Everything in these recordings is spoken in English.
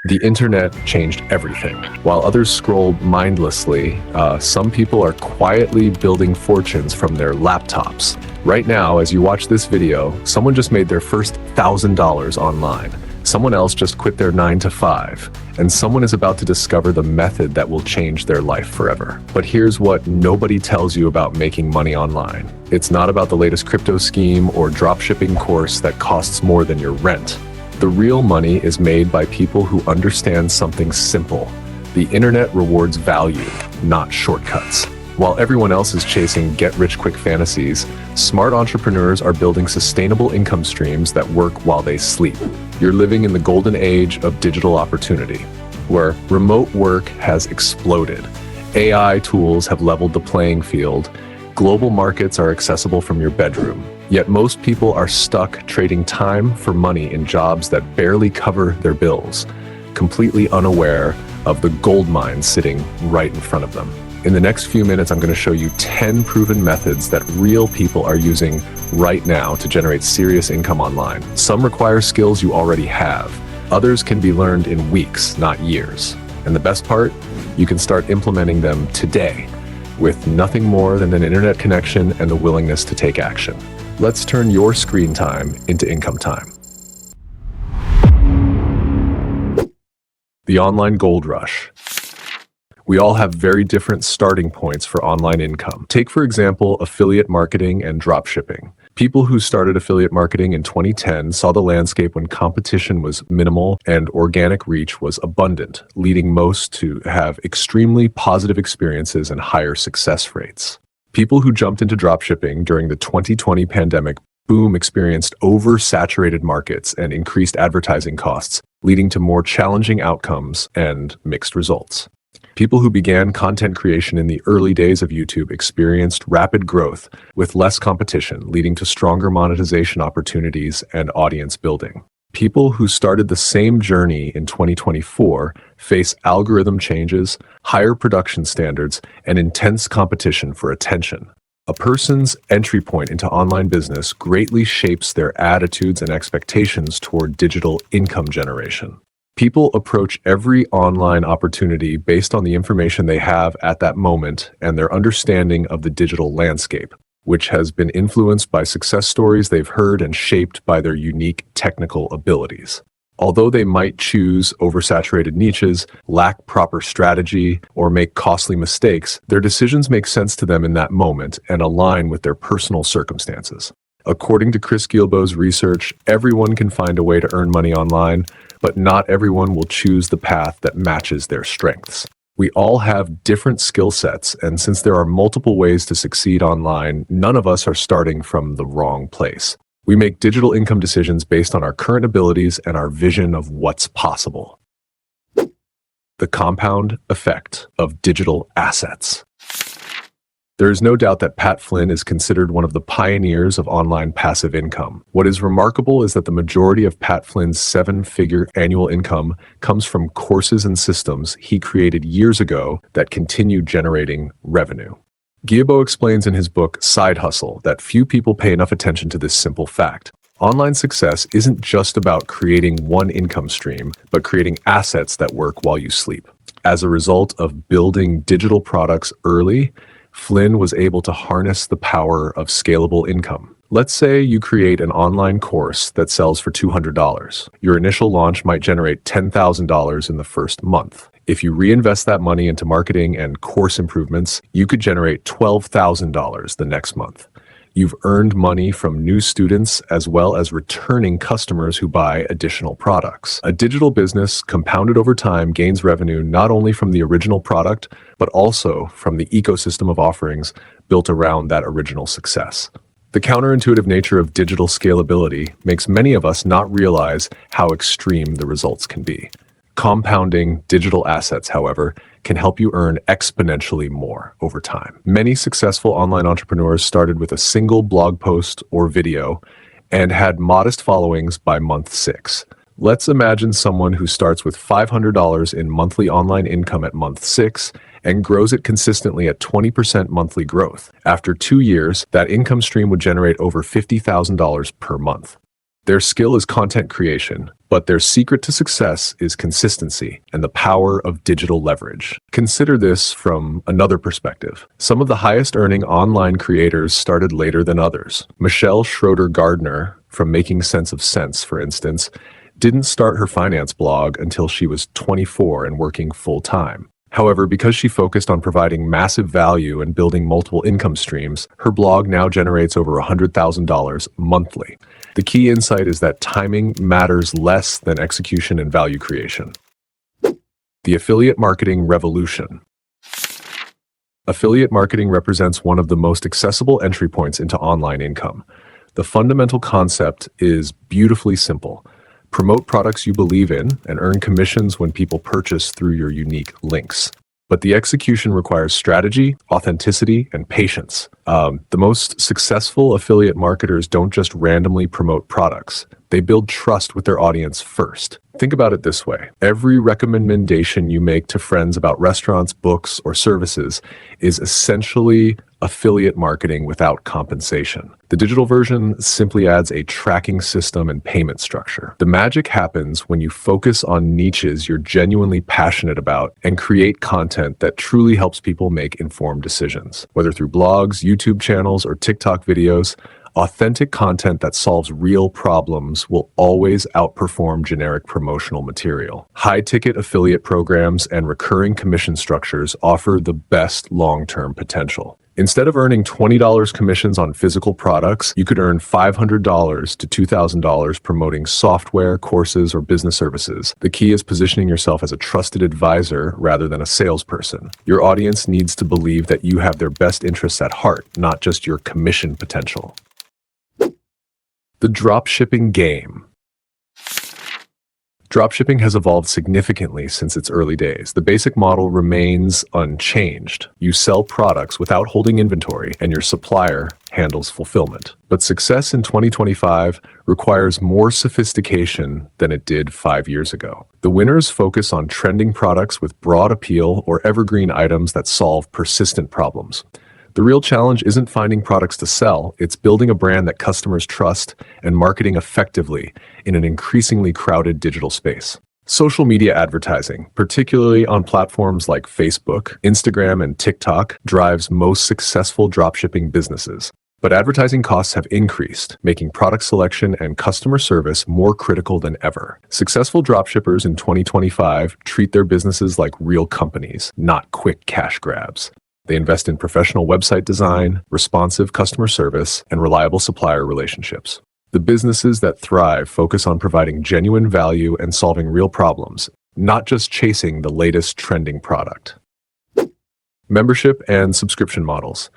The internet changed everything. While others scroll mindlessly, some people are quietly building fortunes from their laptops. Right now, as you watch this video, someone just made their first $1,000 online. Someone else just quit their 9 to 5, and someone is about to discover the method that will change their life forever. But here's what nobody tells you about making money online. It's not about the latest crypto scheme or dropshipping course that costs more than your rent. The real money is made by people who understand something simple. The internet rewards value, not shortcuts. While everyone else is chasing get-rich-quick fantasies, smart entrepreneurs are building sustainable income streams that work while they sleep. You're living in the golden age of digital opportunity, where remote work has exploded. AI tools have leveled the playing field. Global markets are accessible from your bedroom. Yet most people are stuck trading time for money in jobs that barely cover their bills, completely unaware of the gold mine sitting right in front of them. In the next few minutes, I'm going to show you 10 proven methods that real people are using right now to generate serious income online. Some require skills you already have. Others can be learned in weeks, not years. And the best part, you can start implementing them today with nothing more than an internet connection and the willingness to take action. Let's turn your screen time into income time. The online gold rush. We all have very different starting points for online income. Take, for example, affiliate marketing and dropshipping. People who started affiliate marketing in 2010 saw the landscape when competition was minimal and organic reach was abundant, leading most to have extremely positive experiences and higher success rates. People who jumped into dropshipping during the 2020 pandemic boom experienced oversaturated markets and increased advertising costs, leading to more challenging outcomes and mixed results. People who began content creation in the early days of YouTube experienced rapid growth with less competition, leading to stronger monetization opportunities and audience building. People who started the same journey in 2024 face algorithm changes, higher production standards, and intense competition for attention. A person's entry point into online business greatly shapes their attitudes and expectations toward digital income generation. People approach every online opportunity based on the information they have at that moment and their understanding of the digital landscape, which has been influenced by success stories they've heard and shaped by their unique technical abilities. Although they might choose oversaturated niches, lack proper strategy, or make costly mistakes, their decisions make sense to them in that moment and align with their personal circumstances. According to Chris Guillebeau's research, everyone can find a way to earn money online, but not everyone will choose the path that matches their strengths. We all have different skill sets, and since there are multiple ways to succeed online, none of us are starting from the wrong place. We make digital income decisions based on our current abilities and our vision of what's possible. The compound effect of digital assets. There is no doubt that Pat Flynn is considered one of the pioneers of online passive income. What is remarkable is that the majority of Pat Flynn's 7-figure annual income comes from courses and systems he created years ago that continue generating revenue. Guillebeau explains in his book Side Hustle that few people pay enough attention to this simple fact. Online success isn't just about creating one income stream, but creating assets that work while you sleep. As a result of building digital products early, Flynn was able to harness the power of scalable income. Let's say you create an online course that sells for $200. Your initial launch might generate $10,000 in the first month. If you reinvest that money into marketing and course improvements, you could generate $12,000 the next month. You've earned money from new students as well as returning customers who buy additional products. A digital business compounded over time gains revenue not only from the original product, but also from the ecosystem of offerings built around that original success. The counterintuitive nature of digital scalability makes many of us not realize how extreme the results can be. Compounding digital assets, however, can help you earn exponentially more over time. Many successful online entrepreneurs started with a single blog post or video and had modest followings by month 6. Let's imagine someone who starts with $500 in monthly online income at month 6 and grows it consistently at 20% monthly growth. After 2 years, that income stream would generate over $50,000 per month. Their skill is content creation, but their secret to success is consistency and the power of digital leverage. Consider this from another perspective. Some of the highest earning online creators started later than others. Michelle Schroeder Gardner, from Making Sense of Sense, for instance, didn't start her finance blog until she was 24 and working full-time. However, because she focused on providing massive value and building multiple income streams, her blog now generates over $100,000 monthly. The key insight is that timing matters less than execution and value creation. The affiliate marketing revolution. Affiliate marketing represents one of the most accessible entry points into online income. The fundamental concept is beautifully simple. Promote products you believe in and earn commissions when people purchase through your unique links. But the execution requires strategy, authenticity, and patience. The most successful affiliate marketers don't just randomly promote products. They build trust with their audience first. Think about it this way. Every recommendation you make to friends about restaurants, books, or services is essentially affiliate marketing without compensation. The digital version simply adds a tracking system and payment structure. The magic happens when you focus on niches you're genuinely passionate about and create content that truly helps people make informed decisions. Whether through blogs, YouTube channels, or TikTok videos, authentic content that solves real problems will always outperform generic promotional material. High-ticket affiliate programs and recurring commission structures offer the best long-term potential. Instead of earning $20 commissions on physical products, you could earn $500 to $2,000 promoting software, courses, or business services. The key is positioning yourself as a trusted advisor rather than a salesperson. Your audience needs to believe that you have their best interests at heart, not just your commission potential. The dropshipping game. Dropshipping has evolved significantly since its early days. The basic model remains unchanged. You sell products without holding inventory, and your supplier handles fulfillment. But success in 2025 requires more sophistication than it did 5 years ago. The winners focus on trending products with broad appeal or evergreen items that solve persistent problems. The real challenge isn't finding products to sell, it's building a brand that customers trust and marketing effectively in an increasingly crowded digital space. Social media advertising, particularly on platforms like Facebook, Instagram, and TikTok, drives most successful dropshipping businesses. But advertising costs have increased, making product selection and customer service more critical than ever. Successful dropshippers in 2025 treat their businesses like real companies, not quick cash grabs. They invest in professional website design, responsive customer service, and reliable supplier relationships. The businesses that thrive focus on providing genuine value and solving real problems, not just chasing the latest trending product. Membership and subscription models.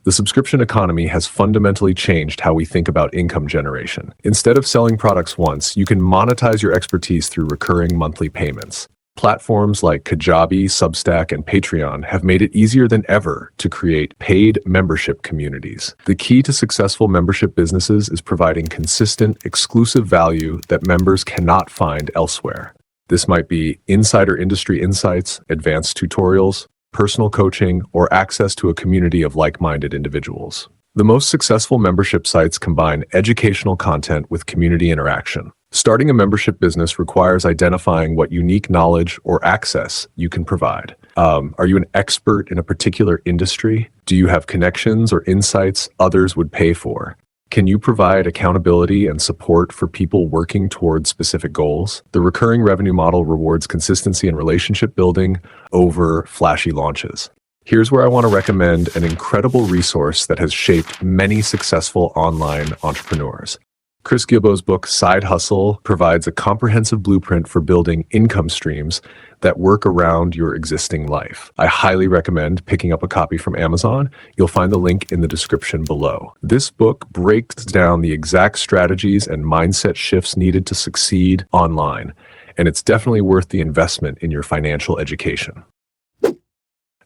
The subscription economy has fundamentally changed how we think about income generation. Instead of selling products once, you can monetize your expertise through recurring monthly payments. Platforms like Kajabi, Substack, and Patreon have made it easier than ever to create paid membership communities. The key to successful membership businesses is providing consistent, exclusive value that members cannot find elsewhere. This might be insider industry insights, advanced tutorials, personal coaching, or access to a community of like-minded individuals. The most successful membership sites combine educational content with community interaction. Starting a membership business requires identifying what unique knowledge or access you can provide. Are you an expert in a particular industry? Do you have connections or insights others would pay for? Can you provide accountability and support for people working towards specific goals? The recurring revenue model rewards consistency and relationship building over flashy launches. Here's where I want to recommend an incredible resource that has shaped many successful online entrepreneurs. Chris Guillebeau's book, Side Hustle, provides a comprehensive blueprint for building income streams that work around your existing life. I highly recommend picking up a copy from Amazon. You'll find the link in the description below. This book breaks down the exact strategies and mindset shifts needed to succeed online, and it's definitely worth the investment in your financial education.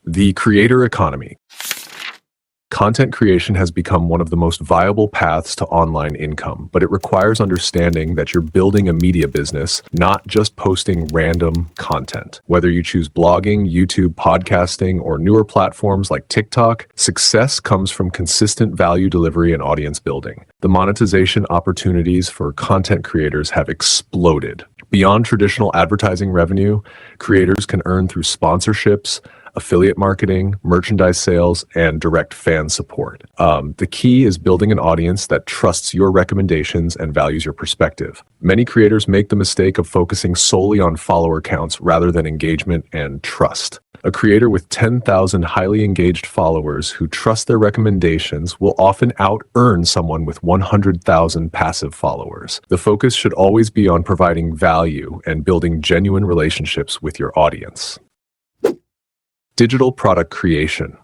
The creator economy. Content creation has become one of the most viable paths to online income, but it requires understanding that you're building a media business, not just posting random content. Whether you choose blogging, YouTube, podcasting, or newer platforms like TikTok, success comes from consistent value delivery and audience building. The monetization opportunities for content creators have exploded. Beyond traditional advertising revenue, creators can earn through sponsorships, affiliate marketing, merchandise sales, and direct fan support. The key is building an audience that trusts your recommendations and values your perspective. Many creators make the mistake of focusing solely on follower counts rather than engagement and trust. A creator with 10,000 highly engaged followers who trust their recommendations will often out-earn someone with 100,000 passive followers. The focus should always be on providing value and building genuine relationships with your audience. Digital product creation.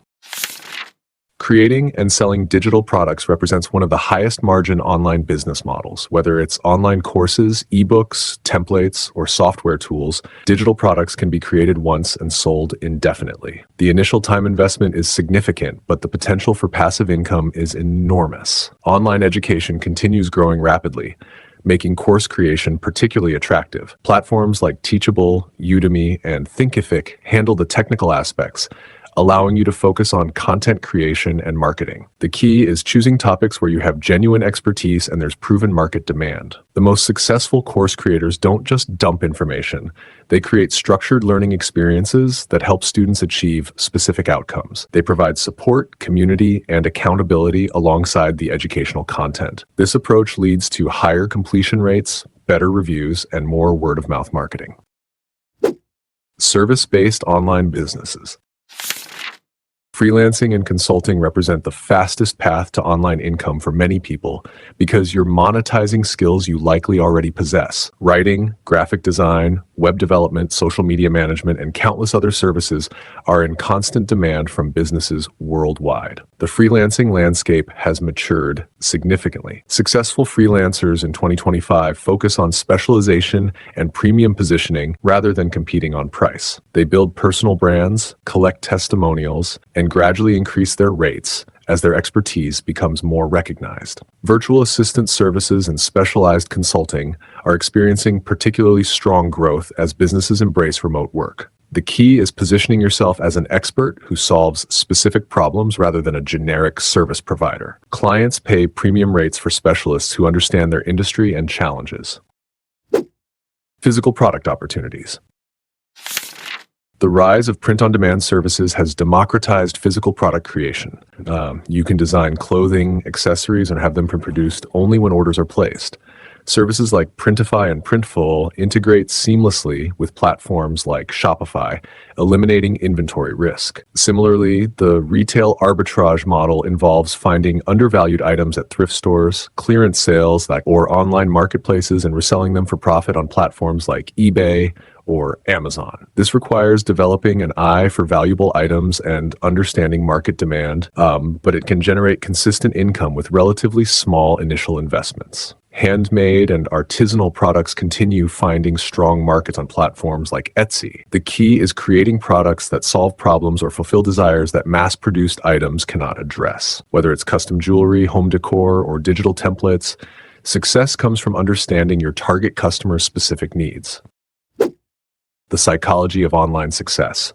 Creating and selling digital products represents one of the highest margin online business models. Whether it's online courses, ebooks, templates, or software tools, digital products can be created once and sold indefinitely. The initial time investment is significant, but the potential for passive income is enormous. Online education continues growing rapidly, making course creation particularly attractive. Platforms like Teachable, Udemy, and Thinkific handle the technical aspects, allowing you to focus on content creation and marketing. The key is choosing topics where you have genuine expertise and there's proven market demand. The most successful course creators don't just dump information. They create structured learning experiences that help students achieve specific outcomes. They provide support, community, and accountability alongside the educational content. This approach leads to higher completion rates, better reviews, and more word-of-mouth marketing. Service-based online businesses. Freelancing and consulting represent the fastest path to online income for many people because you're monetizing skills you likely already possess. Writing, graphic design, web development, social media management, and countless other services are in constant demand from businesses worldwide. The freelancing landscape has matured significantly. Successful freelancers in 2025 focus on specialization and premium positioning rather than competing on price. They build personal brands, collect testimonials, and gradually increase their rates as their expertise becomes more recognized. Virtual assistant services and specialized consulting are experiencing particularly strong growth as businesses embrace remote work. The key is positioning yourself as an expert who solves specific problems rather than a generic service provider. Clients pay premium rates for specialists who understand their industry and challenges. Physical product opportunities. The rise of print-on-demand services has democratized physical product creation. You can design clothing, accessories, and have them produced only when orders are placed. Services like Printify and Printful integrate seamlessly with platforms like Shopify, eliminating inventory risk. Similarly, the retail arbitrage model involves finding undervalued items at thrift stores, clearance sales, or online marketplaces and reselling them for profit on platforms like eBay or Amazon. This requires developing an eye for valuable items and understanding market demand, but it can generate consistent income with relatively small initial investments. Handmade and artisanal products continue finding strong markets on platforms like Etsy. The key is creating products that solve problems or fulfill desires that mass-produced items cannot address. Whether it's custom jewelry, home decor, or digital templates, success comes from understanding your target customer's specific needs. The psychology of online success.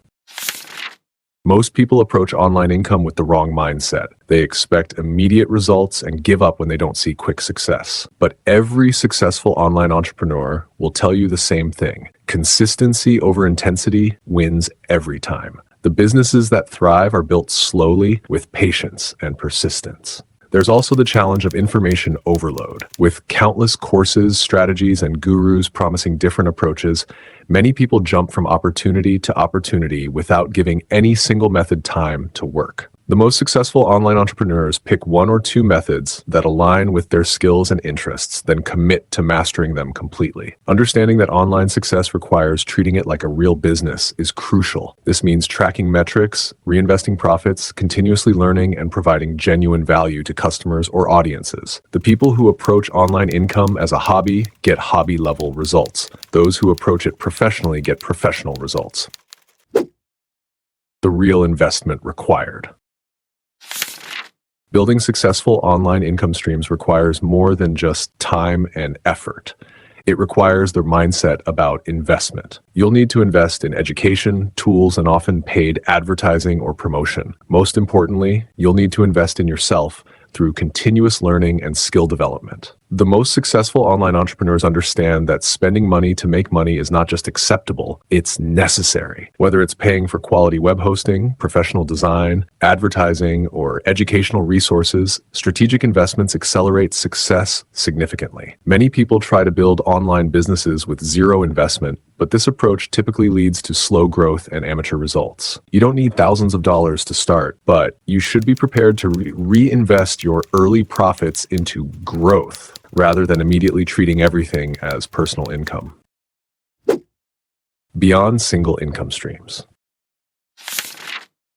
Most people approach online income with the wrong mindset. They expect immediate results and give up when they don't see quick success. But every successful online entrepreneur will tell you the same thing. Consistency over intensity wins every time. The businesses that thrive are built slowly with patience and persistence. There's also the challenge of information overload. With countless courses, strategies, and gurus promising different approaches, many people jump from opportunity to opportunity without giving any single method time to work. The most successful online entrepreneurs pick one or two methods that align with their skills and interests, then commit to mastering them completely. Understanding that online success requires treating it like a real business is crucial. This means tracking metrics, reinvesting profits, continuously learning, and providing genuine value to customers or audiences. The people who approach online income as a hobby get hobby-level results. Those who approach it professionally get professional results. The real investment required. Building successful online income streams requires more than just time and effort. It requires the mindset about investment. You'll need to invest in education, tools, and often paid advertising or promotion. Most importantly, you'll need to invest in yourself through continuous learning and skill development. The most successful online entrepreneurs understand that spending money to make money is not just acceptable, it's necessary. Whether it's paying for quality web hosting, professional design, advertising, or educational resources, strategic investments accelerate success significantly. Many people try to build online businesses with zero investment, but this approach typically leads to slow growth and amateur results. You don't need thousands of dollars to start, but you should be prepared to reinvest your early profits into growth, rather than immediately treating everything as personal income. Beyond single income streams.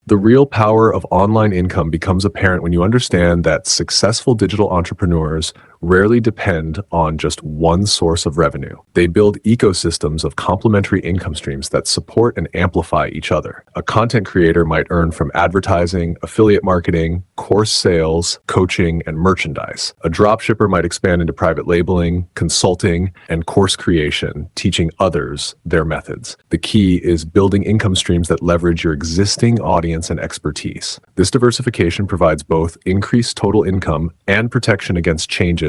The real power of online income becomes apparent when you understand that successful digital entrepreneurs rarely depend on just one source of revenue. They build ecosystems of complementary income streams that support and amplify each other. A content creator might earn from advertising, affiliate marketing, course sales, coaching, and merchandise. A dropshipper might expand into private labeling, consulting, and course creation, teaching others their methods. The key is building income streams that leverage your existing audience and expertise. This diversification provides both increased total income and protection against changes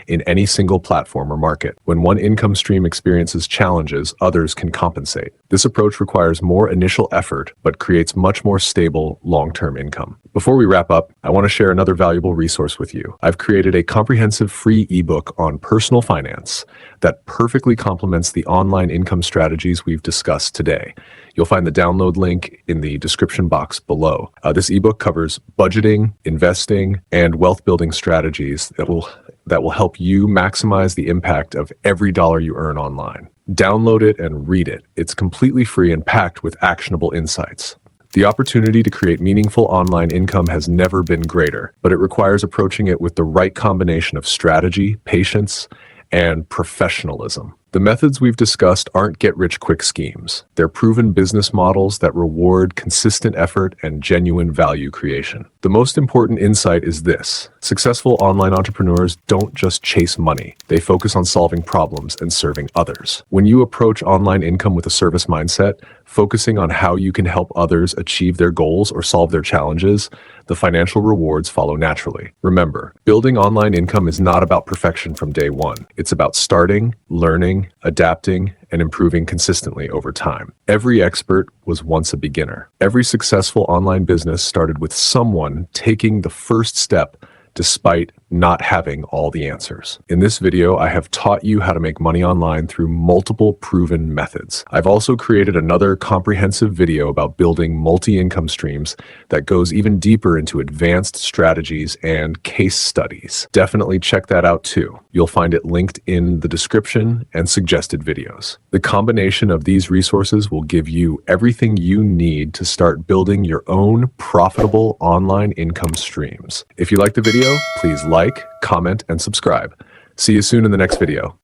in any single platform or market. When one income stream experiences challenges, others can compensate. This approach requires more initial effort, but creates much more stable, long-term income. Before we wrap up, I want to share another valuable resource with you. I've created a comprehensive free ebook on personal finance that perfectly complements the online income strategies we've discussed today. You'll find the download link in the description box below. This ebook covers budgeting, investing, and wealth building strategies that will help you maximize the impact of every dollar you earn online. Download it and read it. It's completely free and packed with actionable insights. The opportunity to create meaningful online income has never been greater, but it requires approaching it with the right combination of strategy, patience, and professionalism. The methods we've discussed aren't get-rich-quick schemes. They're proven business models that reward consistent effort and genuine value creation. The most important insight is this: successful online entrepreneurs don't just chase money. They focus on solving problems and serving others. When you approach online income with a service mindset, focusing on how you can help others achieve their goals or solve their challenges, the financial rewards follow naturally. Remember, building online income is not about perfection from day one. It's about starting, learning, adapting, and improving consistently over time. Every expert was once a beginner. Every successful online business started with someone taking the first step despite not having all the answers. In this video, I have taught you how to make money online through multiple proven methods. I've also created another comprehensive video about building multi-income streams that goes even deeper into advanced strategies and case studies. Definitely check that out too. You'll find it linked in the description and suggested videos. The combination of these resources will give you everything you need to start building your own profitable online income streams. If you liked the video, please like, comment, and subscribe. See you soon in the next video.